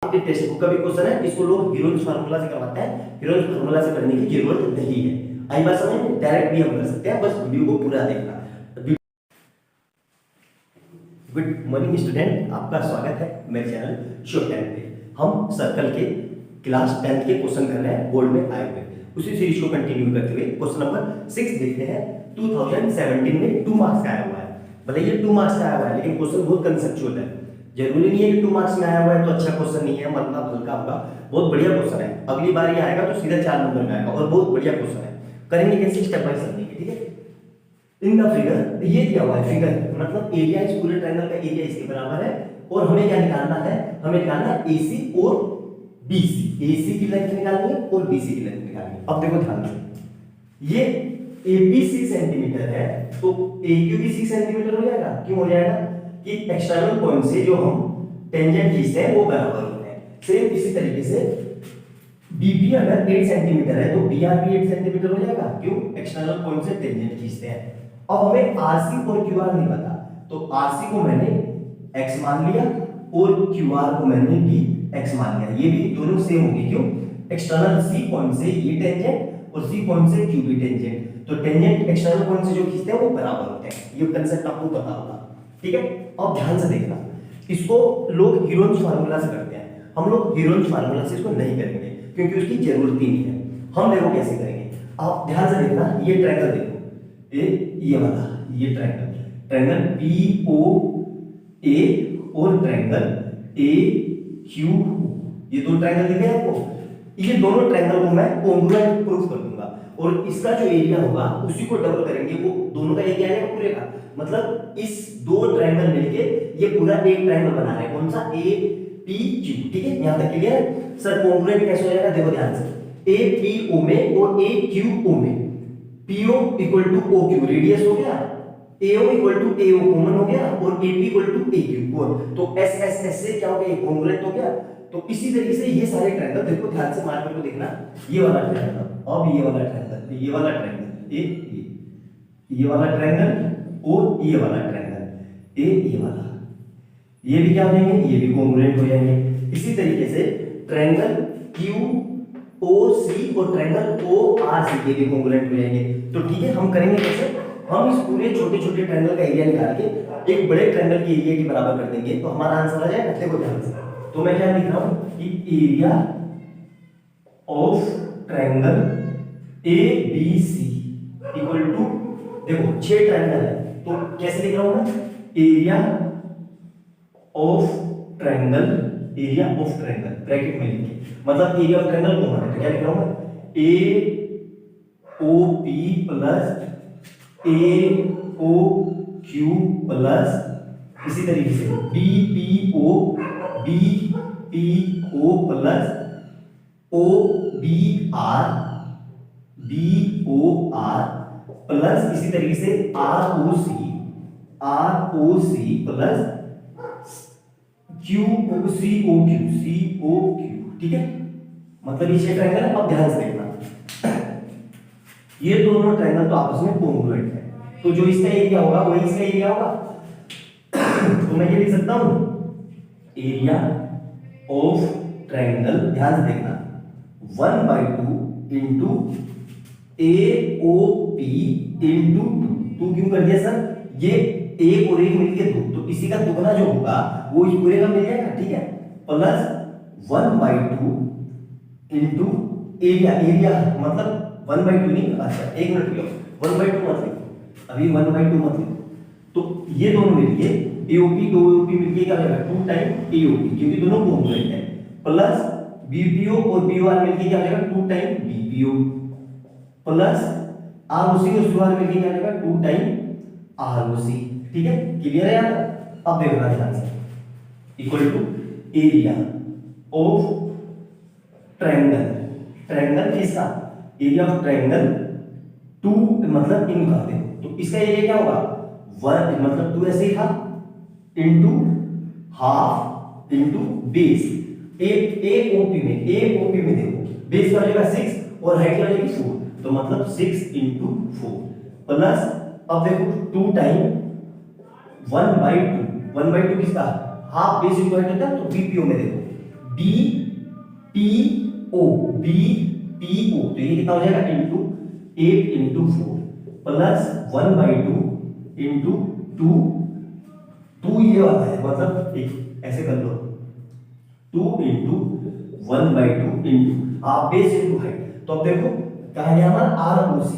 आपके text book का भी क्वेश्चन है, इसको लोग हीरोइंस फार्मूला से करवाते हैं, हीरोइंस फार्मूला से करने की जरूरत नहीं है। आई बात समझ में? डायरेक्ट भी हम कर सकते हैं, बस वीडियो को पूरा देखना। गुड मॉर्निंग स्टूडेंट, आपका स्वागत है मेरे चैनल शो 10 पे। हम सर्कल के क्लास 10 के क्वेश्चन कर रहे हैं, बोर्ड में आए हुए। उसी सीरीज को कंटिन्यू करते हुए क्वेश्चन नंबर 6 देखते हैं। 2017 में 2 मार्क्स का आया हुआ है। भले ये 2 मार्क्स का आया हुआ है, लेकिन क्वेश्चन बहुत कंसेप्चुअल है। जरूरी नहीं है कि 2 मार्क्स में आया हुआ है तो अच्छा क्वेश्चन नहीं है, मतलब हल्का होगा। बहुत बढ़िया क्वेश्चन है। अगली बार ये आएगा तो सीधा 4 नंबर में आएगा और बहुत बढ़िया क्वेश्चन है। करेंगे कैसे? स्टेप बाय स्टेप देखेंगे, ठीक है। इन द फिगर, ये दिया हुआ है फिगर, मतलब एरिया इस पूरे ट्रायंगल का एरिया इसके बराबर है और हमें क्या निकालना है? हमें निकालना है AC और BC। AC की लेंथ निकालनी है और BC की लेंथ निकालनी है। अब देखो ध्यान से, ये AB 6 सेंटीमीटर है तो AQ भी 6 सेंटीमीटर हो जाएगा। क्यों हो जाएगा? कि एक्सटर्नल पॉइंट से जो हम टेंजेंट खींचते हैं वो बराबर होते हैं। सेम इसी तरीके से BP अगर 8 सेंटीमीटर है तो BR भी 8 सेंटीमीटर हो जाएगा। क्यों? एक्सटर्नल पॉइंट से टेंजेंट खींचते हैं। अब हमें RC और QR नहीं पता, तो RC को मैंने x मान लिया और QR को मैंने भी x मान लिया। ये भी दोनों सेम होंगे। क्यों? एक्सटर्नल C पॉइंट से ये टेंजेंट और C पॉइंट से Q भी टेंजेंट, तो टेंजेंट एक्सटर्नल पॉइंट से जो खींचते हैं वो बराबर होते हैं। ये कांसेप्ट आपको पता होगा, ठीक है। अब ध्यान से देखना, इसको लोग हीरोइंस फार्मूला से करते हैं, हम लोग हीरोइंस फार्मूला से इसको नहीं करेंगे क्योंकि उसकी जरूरत ही नहीं है। हम देखो कैसे करेंगे, आप ध्यान से देखना। ये ट्रायंगल देखो, ये वाला, ये ट्रायंगल POA और ट्रायंगल AQ, ये दो ट्रायंगल दिखे आपको। ये दोनों ट्रायंगल को मैं कॉन्ग्रुएंट प्रूफ कर दूंगा और इसका जो एरिया होगा उसी को डबल करेंगे, वो दोनों का एरिया आएगा पूरे का। मतलब इस दो ट्रायंगल मिलके ये पूरा एक ट्रायंगल बना रहे हैं। कौन सा? APQ, ठीक है। यहां तक क्लियर है सर? कॉन्ग्रुएंट कैसे हो जाएगा? देखो ध्यान से, APO में और AQO में, PO equal to OQ radius हो गया, AO equal to AO common हो गया और AP इक्वल टू AQ, तो S से क्या हो गया? कॉन्ग्रुएंट हो गया। तो इसी तरीके से ये सारे ट्रायंगल, देखो ध्यान से मार्कर को देखना, ये वाला ट्रायंगल, अब ये वाला ट्रायंगल, ये वाला ट्रायंगल, ये वाला ट्रायंगल और ये वाला ट्रायंगल, ये वाला, ये भी क्या हो जाएंगे? ये भी कॉन्ग्रुएंट हो जाएंगे। इसी तरीके से ट्रायंगल QOC और ट्रायंगल ORC के भी कॉन्ग्रुएंट हो जाएंगे। तो ठीक है, हम करेंगे कैसे? हम इस पूरे छोटे छोटे ट्रायंगल का एरिया निकाल के एक बड़े ट्रायंगल के एरिया के बराबर कर देंगे तो हमारा आंसर आ जाएगा। देखो ध्यान से, तो मैं क्या लिख रहा हूं कि area of triangle ABC equal to, देखो 6 ट्रायंगल है तो कैसे लिख रहा हूं मैं? Area of triangle, area of triangle bracket में लिखिए, मतलब एरिया ऑफ ट्रायंगल कॉमन है तो क्या लिख रहा हूं मैं? AOP प्लस AOQ प्लस इसी तरीके से BPO प्लस OBR प्लस इसी तरीके से ROC प्लस COQ, ठीक है। मतलब ये ट्रायंगल है। अब ध्यान से देखना, ये दोनों ट्रायंगल तो आपस में कॉन्ग्रुएंट है, तो जो इसका एरिया होगा वही इसका एरिया होगा। तो मैं ये लिख सकता हूं एरिया ऑफ ट्रायंगल, ध्यान से देखना, 1/2 इंटू AOP इंटू 2 क्यों कर दिया सर? ये एक और एक मिलके 2, तो इसी का दुगना जो होगा वो इस पूरे का मिल जाएगा, ठीक है। प्लस 1/2 इंटू एरिया मतलब 1/2 नहीं, अच्छा एक मिनट रुको, 1/2 मत लिखो अभी, 1/2 मत लिखो। तो ये दोनों मिलके AOP मिलके क्या हो जाएगा? 2 टाइम AOP, क्योंकि दोनों कॉन्ग्रुएंट है, प्लस BPO और BOR मिलके क्या हो जाएगा? 2 टाइम BPO प्लस ROC और QR मिलके क्या हो जाएगा? 2 टाइम ROC, ठीक है। क्लियर है यार? अब देखना ध्यान से, equal to area of triangle किसका? एरिया ऑफ ट्रायंगल 2 मतलब इनका, देखो तो इसका एरिया क्या होगा? 1 मतलब 2 ऐसे ही था into half into base. AOP में देखो बेस का जाएगा 6 और हाइट का जाएगी 4, तो मतलब 6 इंटू 4 प्लस, अब देखो 2 टाइम 1/2 किसका? हाफ बेस इंटू हाइट होता है, तो BPO में देखो B PO BPO, तो ये कितना हो जाएगा इंटू 8 इंटू 4 प्लस 1/2 इंटू 2 ये वाला है, मतलब एक ऐसे कर लो 2 इंटू 1/2 इंटू आप बेस इंटू हाइट। तो अब देखो कहा गया हमारा ROC,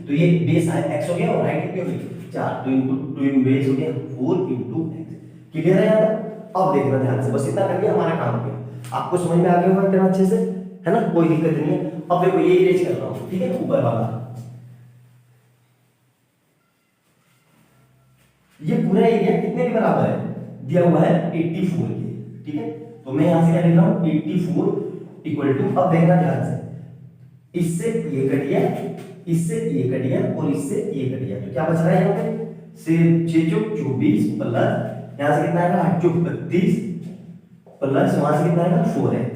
तो ये बेस है x हो गया और हाइट कितनी हो गई 4, तो इंटू 2 इन बेस हो गया 4 इंटू x। क्लियर है यार? अब देखना ध्यान से, बस इतना करके हमारा काम हो गया। आपको समझ में आ गया होगा कितना अच्छे से, है ना? कोई दिक्कत नहीं है। अब देखो ये इरेज कर रहा हूं, ठीक है, ऊपर वाला ये पूरा एरिया कितने के बराबर है दिया हुआ है 84 के, ठीक है। तो मैं यहां से क्या लिख रहा हूं 84 इक्वल टू, अब देखना ध्यान से, इससे ये कट गया, इससे ये कट गया और इससे ये कट गया, तो क्या बच रहा है यहां पे से 6 चौक 24 प्लस यहां से कितना आएगा 8 चौक 32 प्लस वहां से कितना आएगा 4x,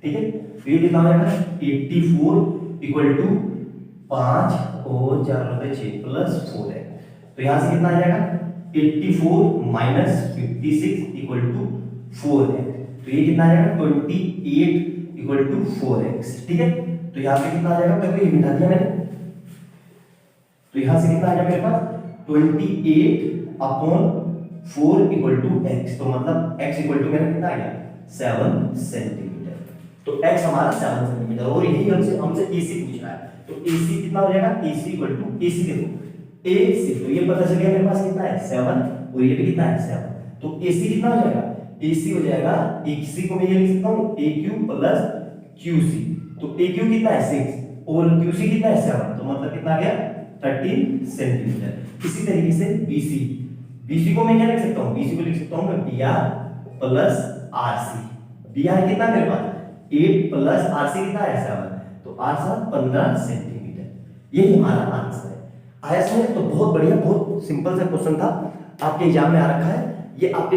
ठीक है। तो ये कितना हो जाएगा 84 इक्वल टू 5 और 4 होते 6 प्लस 4x, तो यहां से कितना आ जाएगा 84 माइनस 56 इक्वल टू 4x, तो ये कितना आ जाएगा 28 इक्वल टू 4x, ठीक है। तो यहां से कितना आ जाएगा, देखो ये मिटा दिया मैंने, तो यहां से कितना आ जाएगा मेरे पास 28 अपॉन 4 इक्वल टू x, तो मतलब x इक्वल टू मेरा कितना आ गया 7 सेंटीमीटर। तो x हमारा 7 सेंटीमीटर, और यही हमसे AC पूछ रहा है, तो AC कितना हो जाएगा AC इक्वल टू AC, देखो AC, तो ये पता चल गया मेरे पास कितना है 7 और ये भी कितना है 7, तो AC कितना हो जाएगा AC हो जाएगा, AC को मैं ये लिख सकता हूं AQ प्लस QC, तो AQ कितना है 6 और QC कितना है 7, तो मतलब कितना आ गया 13 सेंटीमीटर। इसी तरीके से BC को मैं क्या लिख सकता हूं, BC को लिख सकता हूं मैं BR प्लस RC, BR कितना मेरे पास 8 प्लस RC कितना है 7, तो R 7 15 सेंटीमीटर। यही हमारा आंसर है। आया समझ? तो बहुत बढ़िया, बहुत सिंपल सा क्वेश्चन था, आपके एग्जाम में आ रखा है ये, आपके